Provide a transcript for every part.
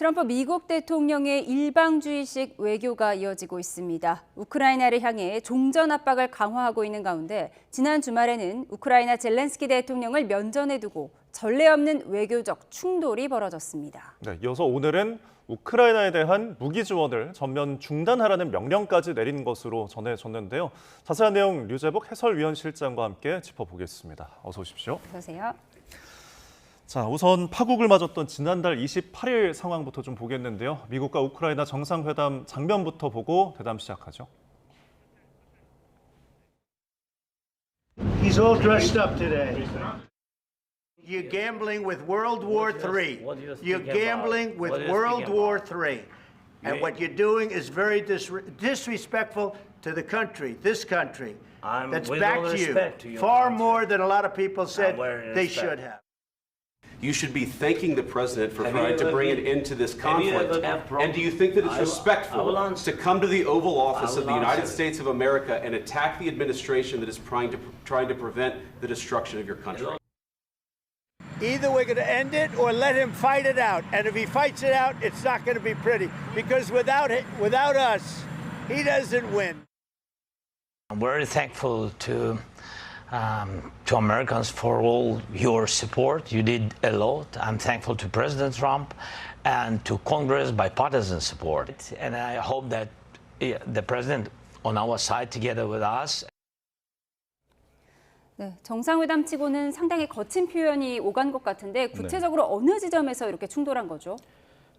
트럼프 미국 대통령의 일방주의식 외교가 이어지고 있습니다. 우크라이나를 향해 종전 압박을 강화하고 있는 가운데 지난 주말에는 우크라이나 젤렌스키 대통령을 면전에 두고 전례 없는 외교적 충돌이 벌어졌습니다. 네, 이어서 오늘은 우크라이나에 대한 무기 지원을 전면 중단하라는 명령까지 내린 것으로 전해졌는데요. 자세한 내용 류재복 해설위원실장과 함께 짚어보겠습니다. 어서 오십시오. 어서오세요. 자, 우선 파국을 맞았던 지난달 28일 상황부터 좀 보겠는데요. 미국과 우크라이나 정상회담 장면부터 보고 대담 시작하죠. He's all dressed up today. You're gambling with World War III. You're gambling with World War III. And what you're doing is very disrespectful to the country, this country, that's backed you far more than a lot of people said they should have. You should be thanking the president for trying to bring an end to this conflict. And do you think that it's respectful to come to the Oval Office of the United States of America and attack the administration that is trying to prevent the destruction of your country? Either we're going to end it or let him fight it out. And if he fights it out, it's not going to be pretty. Because without us, he doesn't win. I'm very thankful to Americans for all your support. You did a lot. I'm thankful to President Trump and to Congress bipartisan support. And I hope that the president on our side together with us. 네, 정상회담 치고는 상당히 거친 표현이 오간 것 같은데 구체적으로 어느 지점에서 이렇게 충돌한 거죠?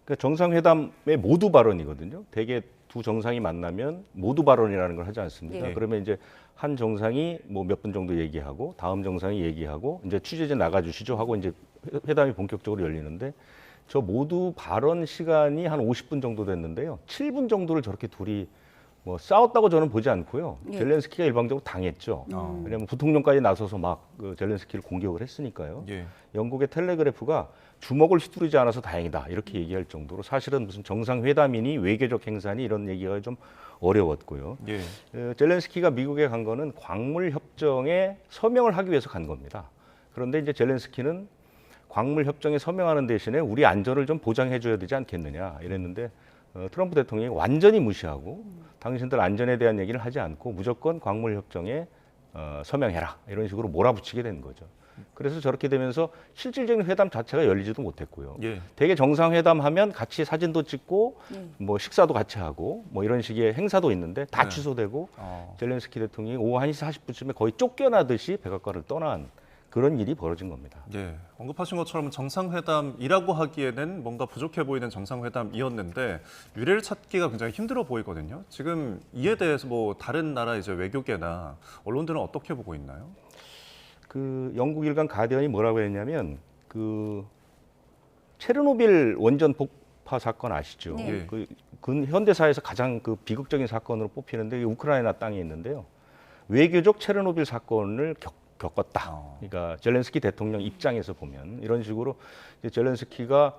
그러니까 정상회담의 모두 발언이거든요. 대개 두 정상이 만나면 모두 발언이라는 걸 하지 않습니까? 예. 그러면 이제 한 정상이 뭐 몇 분 정도 얘기하고 다음 정상이 얘기하고 이제 취재진 나가주시죠 하고 이제 회담이 본격적으로 열리는데 저 모두 발언 시간이 한 50분 정도 됐는데요. 7분 정도를 저렇게 둘이 뭐 싸웠다고 저는 보지 않고요. 예. 젤렌스키가 일방적으로 당했죠. 왜냐하면 부통령까지 나서서 막 그 젤렌스키를 공격을 했으니까요. 예. 영국의 텔레그래프가 주먹을 휘두르지 않아서 다행이다 이렇게 얘기할 정도로 사실은 무슨 정상회담이니 외교적 행사니 이런 얘기가 좀 어려웠고요. 예. 젤렌스키가 미국에 간 거는 광물 협정에 서명을 하기 위해서 간 겁니다. 그런데 이제 젤렌스키는 광물 협정에 서명하는 대신에 우리 안전을 좀 보장해 줘야 되지 않겠느냐 이랬는데 트럼프 대통령이 완전히 무시하고 당신들 안전에 대한 얘기를 하지 않고 무조건 광물 협정에 서명해라 이런 식으로 몰아붙이게 된 거죠. 그래서 저렇게 되면서 실질적인 회담 자체가 열리지도 못했고요. 예. 대개 정상회담 하면 같이 사진도 찍고 뭐 식사도 같이 하고 뭐 이런 식의 행사도 있는데 다 취소되고 젤렌스키 대통령이 오후 1시 40분쯤에 거의 쫓겨나듯이 백악관을 떠난 그런 일이 벌어진 겁니다. 예, 언급하신 것처럼 정상회담이라고 하기에는 뭔가 부족해 보이는 정상회담이었는데 유례를 찾기가 굉장히 힘들어 보이거든요. 지금 이에 대해서 뭐 다른 나라 이제 외교계나 언론들은 어떻게 보고 있나요? 그 영국 일간 가디언이 뭐라고 했냐면 그 체르노빌 원전 폭파 사건 아시죠? 네. 그 현대사에서 가장 그 비극적인 사건으로 뽑히는데 이게 우크라이나 땅에 있는데요. 외교적 체르노빌 사건을 겪었다. 그러니까 젤렌스키 대통령 입장에서 보면 이런 식으로 이제 젤렌스키가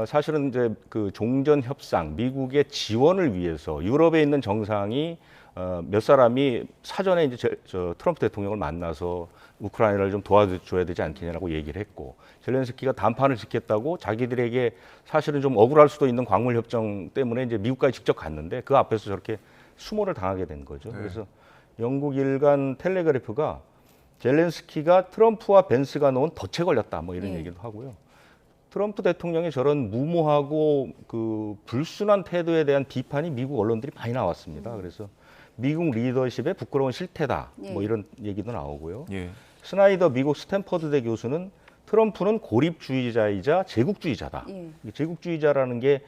사실은 이제 그 종전 협상, 미국의 지원을 위해서 유럽에 있는 정상이 몇 사람이 사전에 이제 저 트럼프 대통령을 만나서 우크라이나를 좀 도와줘야 되지 않겠냐라고 얘기를 했고 젤렌스키가 담판을 짓겠다고 자기들에게 사실은 좀 억울할 수도 있는 광물 협정 때문에 이제 미국까지 직접 갔는데 그 앞에서 저렇게 수모를 당하게 된 거죠. 네. 그래서 영국 일간 텔레그래프가 젤렌스키가 트럼프와 벤스가 놓은 덫에 걸렸다 뭐 이런 얘기도 하고요. 트럼프 대통령의 저런 무모하고 그 불순한 태도에 대한 비판이 미국 언론들이 많이 나왔습니다. 그래서 미국 리더십의 부끄러운 실태다 뭐 이런 얘기도 나오고요. 예. 스나이더 미국 스탠퍼드대 교수는 트럼프는 고립주의자이자 제국주의자다. 제국주의자라는 게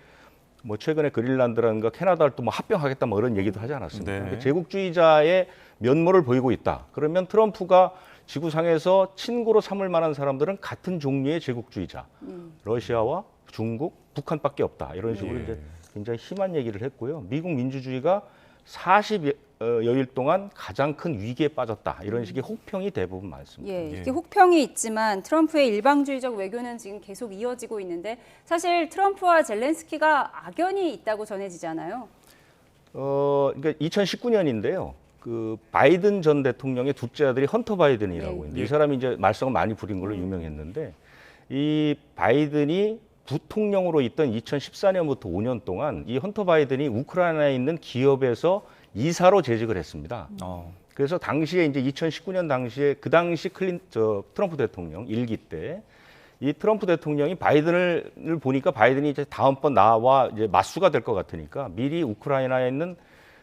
뭐 최근에 그린란드라든가 캐나다를 또 뭐 합병하겠다 뭐 이런 얘기도 하지 않았습니까? 네. 그러니까 제국주의자의 면모를 보이고 있다. 그러면 트럼프가 지구상에서 친구로 삼을 만한 사람들은 같은 종류의 제국주의자, 러시아와 중국, 북한밖에 없다. 이런 식으로 이제 굉장히 심한 얘기를 했고요. 미국 민주주의가 40여일 동안 가장 큰 위기에 빠졌다. 이런 식의 혹평이 대부분 많습니다. 예, 이렇게 혹평이 있지만 트럼프의 일방주의적 외교는 지금 계속 이어지고 있는데 사실 트럼프와 젤렌스키가 악연이 있다고 전해지잖아요. 그러니까 2019년인데요. 그 바이든 전 대통령의 둘째 아들이 헌터 바이든이라고 있는데 이 사람이 이제 말썽을 많이 부린 걸로 유명했는데 이 바이든이 부통령으로 있던 2014년부터 5년 동안 이 헌터 바이든이 우크라이나에 있는 기업에서 이사로 재직을 했습니다. 그래서 당시에 이제 2019년 당시에 그 당시 트럼프 대통령 1기 때 이 트럼프 대통령이 바이든을 보니까 바이든이 이제 다음번 나와 이제 맞수가 될 것 같으니까 미리 우크라이나에 있는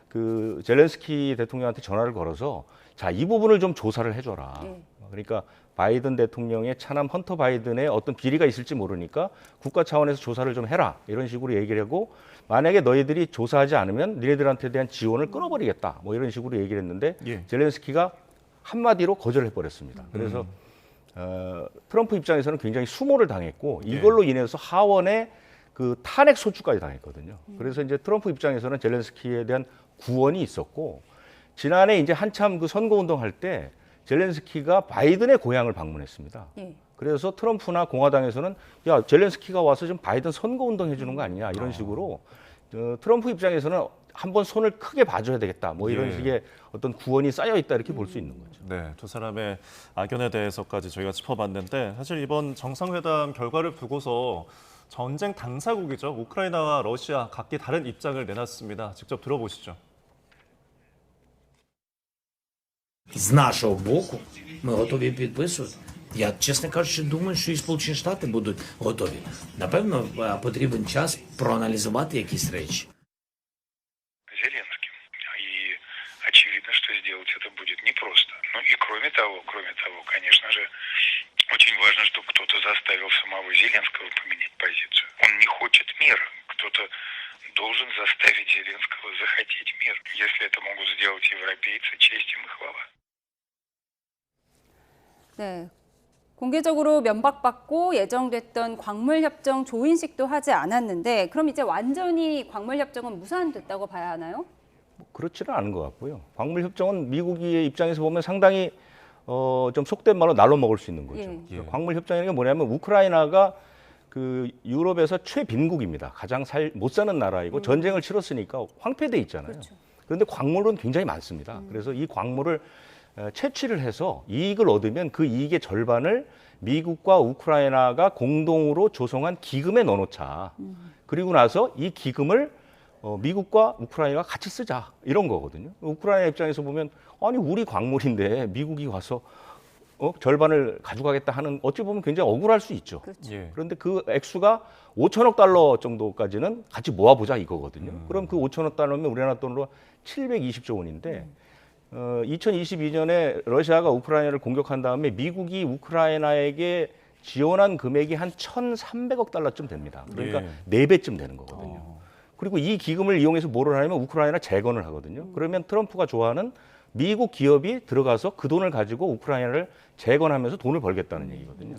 그 젤렌스키 대통령한테 전화를 걸어서 자, 이 부분을 좀 조사를 해줘라. 그러니까 바이든 대통령의 차남 헌터 바이든의 어떤 비리가 있을지 모르니까 국가 차원에서 조사를 좀 해라. 이런 식으로 얘기를 하고 만약에 너희들이 조사하지 않으면 니네들한테 대한 지원을 끊어버리겠다. 뭐 이런 식으로 얘기를 했는데 젤렌스키가 한마디로 거절을 해버렸습니다. 그래서 트럼프 입장에서는 굉장히 수모를 당했고 이걸로 인해서 하원의 그 탄핵 소추까지 당했거든요. 그래서 이제 트럼프 입장에서는 젤렌스키에 대한 구원이 있었고 지난해 이제 한참 그 선거 운동할 때 젤렌스키가 바이든의 고향을 방문했습니다. 그래서 트럼프나 공화당에서는 야, 젤렌스키가 와서 지금 바이든 선거 운동 해주는 거 아니냐 이런 식으로 트럼프 입장에서는 한번 손을 크게 봐줘야 되겠다. 뭐 이런 식의 어떤 구원이 쌓여 있다 이렇게 볼 수 있는 거죠. 네, 두 사람의 악연에 대해서까지 저희가 짚어봤는데 사실 이번 정상회담 결과를 두고서 전쟁 당사국이죠. 우크라이나와 러시아 각기 다른 입장을 내놨습니다. 직접 들어보시죠. З нашого боку ми готові підписувати. Я, чесно кажучи, думаю, що і Сполучені Штати будуть готові. Напевно, потрібен час проаналізувати якісь речі. Зеленским. И очевидно, что сделать это будет непросто. Ну и кроме того, конечно же, очень важно, чтобы кто-то заставил самого Зеленского поменять позицию. Он не хочет мира. Кто-то должен заставить Зеленского захотеть мир. Если это могут сделать европейцы, честь им и хвала. 네. 공개적으로 면박받고 예정됐던 광물협정 조인식도 하지 않았는데 그럼 이제 완전히 광물협정은 무산됐다고 봐야 하나요? 그렇지는 않은 것 같고요. 광물협정은 미국의 입장에서 보면 상당히 좀 속된 말로 날로 먹을 수 있는 거죠. 광물협정이라는 게 뭐냐면 우크라이나가 그 유럽에서 최빈국입니다. 가장 못 사는 나라이고 전쟁을 치렀으니까 황폐돼 있잖아요. 그렇죠. 그런데 광물은 굉장히 많습니다. 그래서 이 광물을 채취를 해서 이익을 얻으면 그 이익의 절반을 미국과 우크라이나가 공동으로 조성한 기금에 넣어놓자. 그리고 나서 이 기금을 미국과 우크라이나가 같이 쓰자 이런 거거든요. 우크라이나 입장에서 보면 아니 우리 광물인데 미국이 와서 절반을 가져가겠다 하는 어찌 보면 굉장히 억울할 수 있죠. 그렇죠. 그런데 그 액수가 5천억 달러 정도까지는 같이 모아보자 이거거든요. 그럼 그 5천억 달러면 우리나라 돈으로 720조 원인데 2022년에 러시아가 우크라이나를 공격한 다음에 미국이 우크라이나에게 지원한 금액이 한 1,300억 달러쯤 됩니다. 그러니까 4배쯤 되는 거거든요. 그리고 이 기금을 이용해서 뭐를 하냐면 우크라이나 재건을 하거든요. 그러면 트럼프가 좋아하는 미국 기업이 들어가서 그 돈을 가지고 우크라이나를 재건하면서 돈을 벌겠다는 얘기거든요.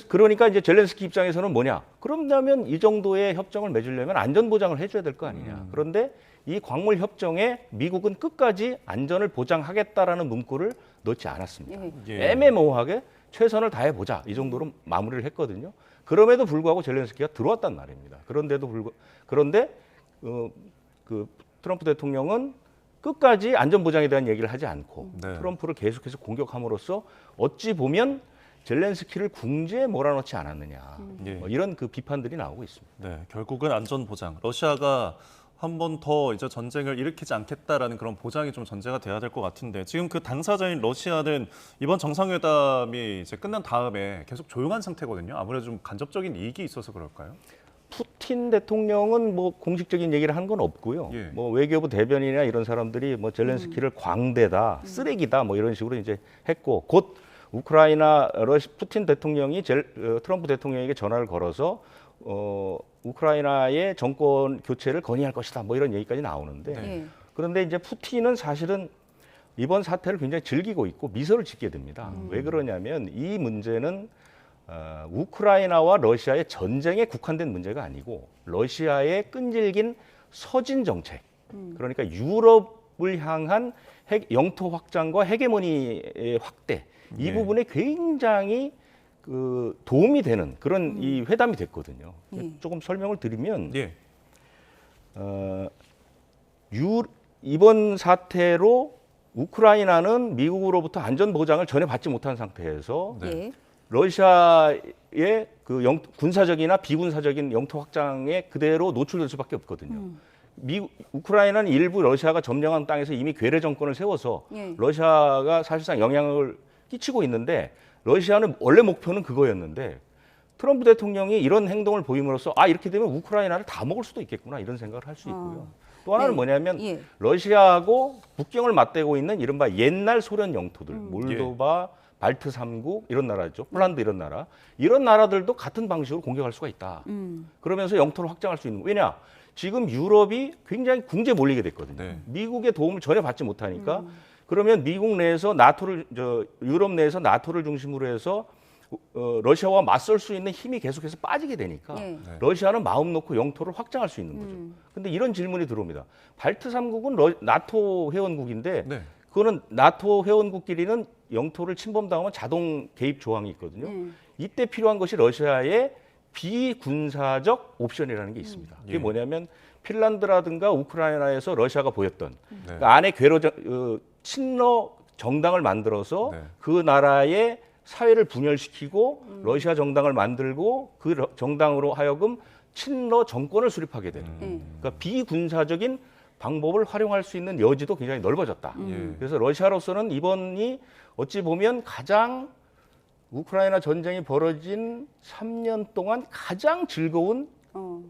그러니까 이제 젤렌스키 입장에서는 뭐냐? 그러면 이 정도의 협정을 맺으려면 안전 보장을 해줘야 될 거 아니냐. 그런데 이 광물 협정에 미국은 끝까지 안전을 보장하겠다라는 문구를 넣지 않았습니다. 애매모호하게 최선을 다해보자 이 정도로 마무리를 했거든요. 그럼에도 불구하고 젤렌스키가 들어왔단 말입니다. 그런데 그 트럼프 대통령은 끝까지 안전 보장에 대한 얘기를 하지 않고 트럼프를 계속해서 공격함으로써 어찌 보면 젤렌스키를 궁지에 몰아넣지 않았느냐 뭐 이런 그 비판들이 나오고 있습니다. 네, 결국은 안전 보장. 러시아가 한 번 더 이제 전쟁을 일으키지 않겠다라는 그런 보장이 좀 전제가 돼야 될 것 같은데 지금 그 당사자인 러시아는 이번 정상회담이 이제 끝난 다음에 계속 조용한 상태거든요. 아무래도 좀 간접적인 이익이 있어서 그럴까요? 푸틴 대통령은 뭐 공식적인 얘기를 한 건 없고요. 뭐 외교부 대변인이나 이런 사람들이 뭐 젤렌스키를 광대다, 쓰레기다 뭐 이런 식으로 이제 했고 곧 우크라이나 푸틴 대통령이 트럼프 대통령에게 전화를 걸어서 우크라이나의 정권 교체를 건의할 것이다. 뭐 이런 얘기까지 나오는데 그런데 이제 푸틴은 사실은 이번 사태를 굉장히 즐기고 있고 미소를 짓게 됩니다. 왜 그러냐면 이 문제는 우크라이나와 러시아의 전쟁에 국한된 문제가 아니고 러시아의 끈질긴 서진 정책, 그러니까 유럽을 향한 영토 확장과 헤게모니의 확대, 이 부분에 굉장히 그 도움이 되는 그런 이 회담이 됐거든요. 조금 설명을 드리면 이번 사태로 우크라이나는 미국으로부터 안전 보장을 전혀 받지 못한 상태에서 러시아의 그 군사적이나 비군사적인 영토 확장에 그대로 노출될 수밖에 없거든요. 우크라이나는 일부 러시아가 점령한 땅에서 이미 괴뢰 정권을 세워서 예. 러시아가 사실상 영향을 끼치고 있는데 러시아는 원래 목표는 그거였는데 트럼프 대통령이 이런 행동을 보임으로써 이렇게 되면 우크라이나를 다 먹을 수도 있겠구나 이런 생각을 할 수 있고요. 또 하나는 네. 뭐냐면 예. 러시아하고 국경을 맞대고 있는 이른바 옛날 소련 영토들, 몰도바, 발트 3국 이런 나라죠. 폴란드 이런 나라. 이런 나라들도 같은 방식으로 공격할 수가 있다. 그러면서 영토를 확장할 수 있는 거예요. 왜냐? 지금 유럽이 굉장히 궁지에 몰리게 됐거든요. 네. 미국의 도움을 전혀 받지 못하니까 그러면 미국 내에서 유럽 내에서 나토를 중심으로 해서 러시아와 맞설 수 있는 힘이 계속해서 빠지게 되니까 예. 러시아는 마음 놓고 영토를 확장할 수 있는 거죠. 근데 이런 질문이 들어옵니다. 발트 3국은 나토 회원국인데 네. 그거는 나토 회원국끼리는 영토를 침범당하면 자동 개입 조항이 있거든요. 이때 필요한 것이 러시아의 비군사적 옵션이라는 게 있습니다. 그게 예. 뭐냐면 핀란드라든가 우크라이나에서 러시아가 보였던 그 안에 친러 정당을 만들어서 네. 그 나라의 사회를 분열시키고 러시아 정당을 만들고 그 정당으로 하여금 친러 정권을 수립하게 되는 그러니까 비군사적인 방법을 활용할 수 있는 여지도 굉장히 넓어졌다. 예. 그래서 러시아로서는 이번이 어찌 보면 가장 우크라이나 전쟁이 벌어진 3년 동안 가장 즐거운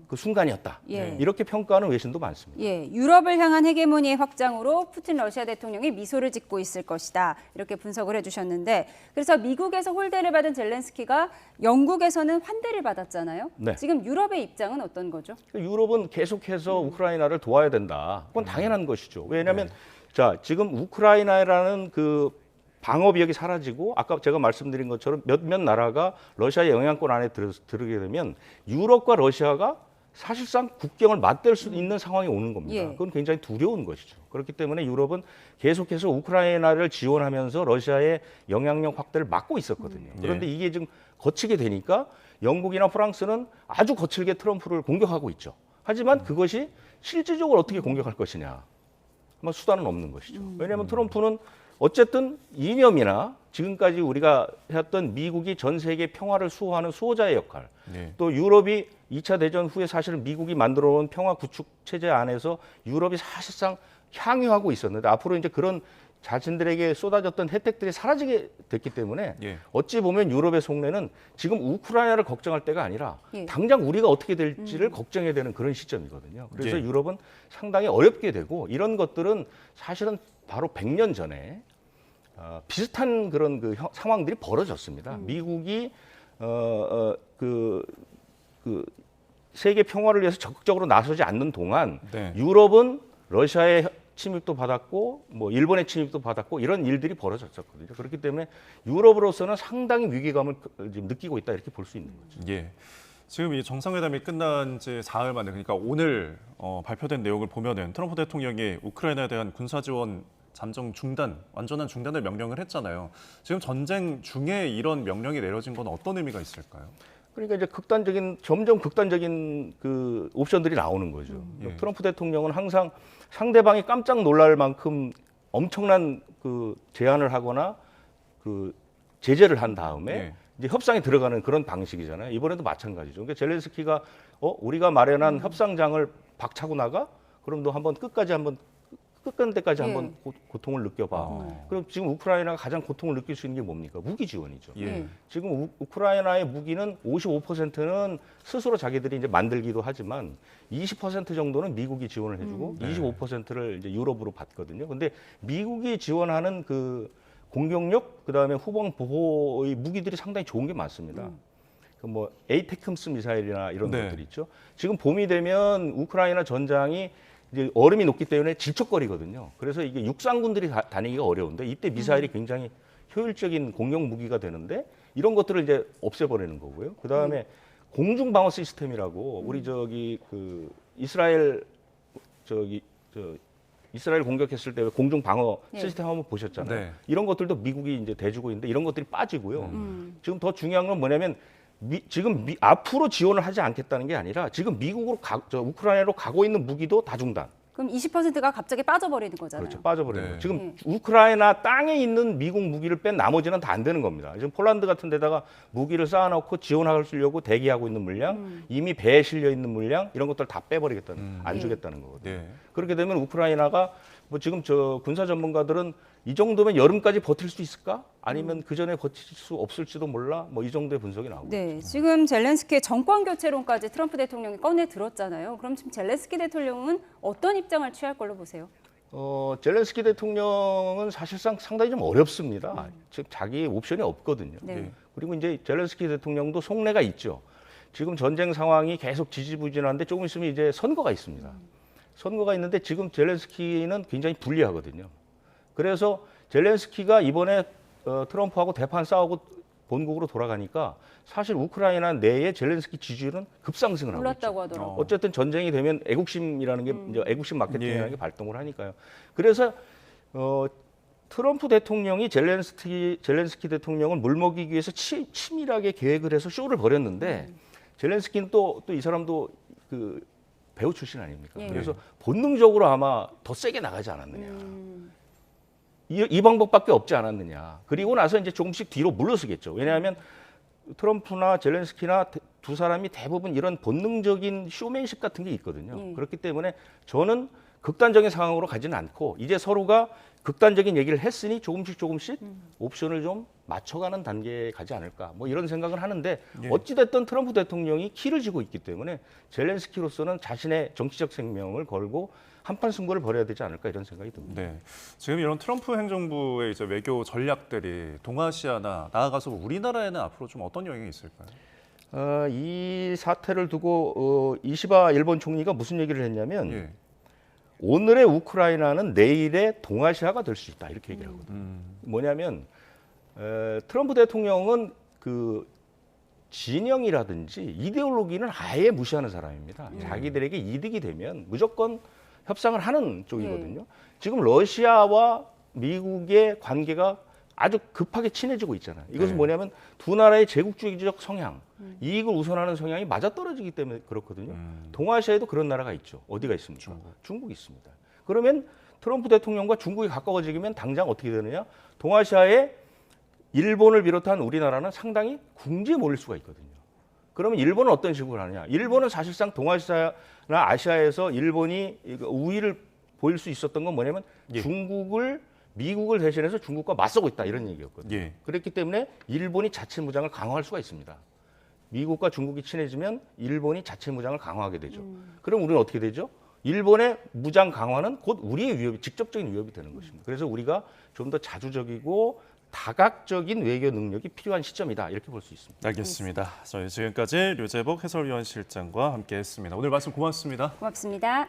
그 순간이었다. 예. 이렇게 평가하는 외신도 많습니다. 예, 유럽을 향한 헤게모니의 확장으로 푸틴 러시아 대통령이 미소를 짓고 있을 것이다. 이렇게 분석을 해주셨는데 그래서 미국에서 홀대를 받은 젤렌스키가 영국에서는 환대를 받았잖아요. 네. 지금 유럽의 입장은 어떤 거죠? 유럽은 계속해서 우크라이나를 도와야 된다. 그건 당연한 것이죠. 왜냐하면 자 지금 우크라이나라는 그 방어비역이 사라지고 아까 제가 말씀드린 것처럼 몇몇 나라가 러시아의 영향권 안에 들어게 되면 유럽과 러시아가 사실상 국경을 맞댈 수 있는 상황이 오는 겁니다. 예. 그건 굉장히 두려운 것이죠. 그렇기 때문에 유럽은 계속해서 우크라이나를 지원하면서 러시아의 영향력 확대를 막고 있었거든요. 그런데 이게 지금 거치게 되니까 영국이나 프랑스는 아주 거칠게 트럼프를 공격하고 있죠. 하지만 그것이 실질적으로 어떻게 공격할 것이냐. 아마 수단은 없는 것이죠. 왜냐하면 트럼프는 어쨌든 이념이나 지금까지 우리가 해왔던 미국이 전 세계 평화를 수호하는 수호자의 역할, 네. 또 유럽이 2차 대전 후에 사실은 미국이 만들어온 평화 구축 체제 안에서 유럽이 사실상 향유하고 있었는데 앞으로 이제 그런 자신들에게 쏟아졌던 혜택들이 사라지게 됐기 때문에 예. 어찌 보면 유럽의 속내는 지금 우크라이나를 걱정할 때가 아니라 예. 당장 우리가 어떻게 될지를 걱정해야 되는 그런 시점이거든요. 그래서 예. 유럽은 상당히 어렵게 되고 이런 것들은 사실은 바로 100년 전에 비슷한 그런 그 상황들이 벌어졌습니다. 미국이 그 세계 평화를 위해서 적극적으로 나서지 않는 동안 네. 유럽은 러시아의 침입도 받았고 뭐 일본의 침입도 받았고 이런 일들이 벌어졌었거든요. 그렇기 때문에 유럽으로서는 상당히 위기감을 지금 느끼고 있다 이렇게 볼 수 있는 거죠. 예. 지금 이 정상회담이 끝난 지 사흘 만에 그러니까 오늘 발표된 내용을 보면은 트럼프 대통령이 우크라이나에 대한 군사 지원 잠정 중단, 완전한 중단을 명령을 했잖아요. 지금 전쟁 중에 이런 명령이 내려진 건 어떤 의미가 있을까요? 그러니까 이제 점점 극단적인 그 옵션들이 나오는 거죠. 예. 트럼프 대통령은 항상 상대방이 깜짝 놀랄 만큼 엄청난 그 제안을 하거나 그 제재를 한 다음에 예. 이제 협상에 들어가는 그런 방식이잖아요. 이번에도 마찬가지죠. 그러니까 젤렌스키가 우리가 마련한 협상장을 박차고 나가? 그럼 너 한번 끝까지 예. 한번 고통을 느껴봐. 그럼 지금 우크라이나가 가장 고통을 느낄 수 있는 게 뭡니까? 무기 지원이죠. 예. 지금 우크라이나의 무기는 55%는 스스로 자기들이 이제 만들기도 하지만 20% 정도는 미국이 지원을 해주고 25%를 이제 유럽으로 받거든요. 근데 미국이 지원하는 그 공격력, 그다음에 후방 보호의 무기들이 상당히 좋은 게 많습니다. 그 뭐 에이테크스 미사일이나 이런 네. 것들 있죠. 지금 봄이 되면 우크라이나 전장이 이제 얼음이 녹기 때문에 질척거리거든요. 그래서 이게 육상군들이 다니기가 어려운데 이때 미사일이 굉장히 효율적인 공격 무기가 되는데 이런 것들을 이제 없애버리는 거고요. 그 다음에 공중 방어 시스템이라고 우리 이스라엘 공격했을 때 공중 방어 예. 시스템 한번 보셨잖아요. 네. 이런 것들도 미국이 이제 대주고 있는데 이런 것들이 빠지고요. 지금 더 중요한 건 뭐냐면 앞으로 지원을 하지 않겠다는 게 아니라 지금 우크라이나로 가고 있는 무기도 다 중단. 그럼 20%가 갑자기 빠져버리는 거잖아요. 그렇죠. 빠져버리는 네. 거예요. 지금 우크라이나 땅에 있는 미국 무기를 뺀 나머지는 다 안 되는 겁니다. 지금 폴란드 같은 데다가 무기를 쌓아놓고 지원하려고 대기하고 있는 물량, 이미 배에 실려 있는 물량 이런 것들 다 빼버리겠다는, 안 주겠다는 거거든요. 네. 그렇게 되면 우크라이나가 뭐 지금 저 군사 전문가들은 이 정도면 여름까지 버틸 수 있을까? 아니면 그 전에 버틸 수 없을지도 몰라? 뭐 이 정도의 분석이 나오고 네, 있죠. 지금 젤렌스키의 정권 교체론까지 트럼프 대통령이 꺼내 들었잖아요. 그럼 지금 젤렌스키 대통령은 어떤 입장을 취할 걸로 보세요? 젤렌스키 대통령은 사실상 상당히 좀 어렵습니다. 지금 자기 옵션이 없거든요. 네. 그리고 이제 젤렌스키 대통령도 속내가 있죠. 지금 전쟁 상황이 계속 지지부진한데 조금 있으면 이제 선거가 있습니다. 선거가 있는데 지금 젤렌스키는 굉장히 불리하거든요. 그래서 젤렌스키가 이번에 트럼프하고 대판 싸우고 본국으로 돌아가니까 사실 우크라이나 내에 젤렌스키 지지율은 급상승을 하고 있죠. 올랐다고 하더라고요. 어쨌든 전쟁이 되면 애국심이라는 게 이제 애국심 마케팅이라는 게 발동을 하니까요. 그래서 트럼프 대통령이 젤렌스키 대통령을 물먹이기 위해서 치밀하게 계획을 해서 쇼를 벌였는데 젤렌스키는 또 이 사람도 그 배우 출신 아닙니까? 예. 그래서 본능적으로 아마 더 세게 나가지 않았느냐. 이 방법밖에 없지 않았느냐. 그리고 나서 이제 조금씩 뒤로 물러서겠죠. 왜냐하면 트럼프나 젤렌스키나 두 사람이 대부분 이런 본능적인 쇼맨십 같은 게 있거든요. 예. 그렇기 때문에 저는 극단적인 상황으로 가지는 않고 이제 서로가 극단적인 얘기를 했으니 조금씩 옵션을 좀 맞춰가는 단계에 가지 않을까. 뭐 이런 생각을 하는데 어찌됐든 트럼프 대통령이 키를 쥐고 있기 때문에 젤렌스키로서는 자신의 정치적 생명을 걸고 한판 승부를 벌여야 되지 않을까 이런 생각이 듭니다. 네. 지금 이런 트럼프 행정부의 이제 외교 전략들이 동아시아나 나아가서 우리나라에는 앞으로 좀 어떤 영향이 있을까요? 이 사태를 두고 이시바 일본 총리가 무슨 얘기를 했냐면 예. 오늘의 우크라이나는 내일의 동아시아가 될 수 있다 이렇게 얘기를 하거든요. 뭐냐면 트럼프 대통령은 그 진영이라든지 이데올로기는 아예 무시하는 사람입니다. 자기들에게 이득이 되면 무조건 협상을 하는 쪽이거든요. 지금 러시아와 미국의 관계가 아주 급하게 친해지고 있잖아요. 이것은 네. 뭐냐면 두 나라의 제국주의적 성향, 이익을 우선하는 성향이 맞아떨어지기 때문에 그렇거든요. 동아시아에도 그런 나라가 있죠. 어디가 있습니까? 중국이 있습니다. 그러면 트럼프 대통령과 중국이 가까워지면 당장 어떻게 되느냐? 동아시아에 일본을 비롯한 우리나라는 상당히 궁지에 몰릴 수가 있거든요. 그러면 일본은 어떤 식으로 하느냐? 일본은 사실상 동아시아나 아시아에서 일본이 우위를 보일 수 있었던 건 뭐냐면 미국을 대신해서 중국과 맞서고 있다 이런 얘기였거든요. 예. 그렇기 때문에 일본이 자체 무장을 강화할 수가 있습니다. 미국과 중국이 친해지면 일본이 자체 무장을 강화하게 되죠. 그럼 우리는 어떻게 되죠? 일본의 무장 강화는 곧 우리의 위협이 직접적인 위협이 되는 것입니다. 그래서 우리가 좀 더 자주적이고 다각적인 외교 능력이 필요한 시점이다 이렇게 볼 수 있습니다. 알겠습니다. 저희 지금까지 류재복 해설위원 실장과 함께했습니다. 오늘 말씀 고맙습니다. 고맙습니다.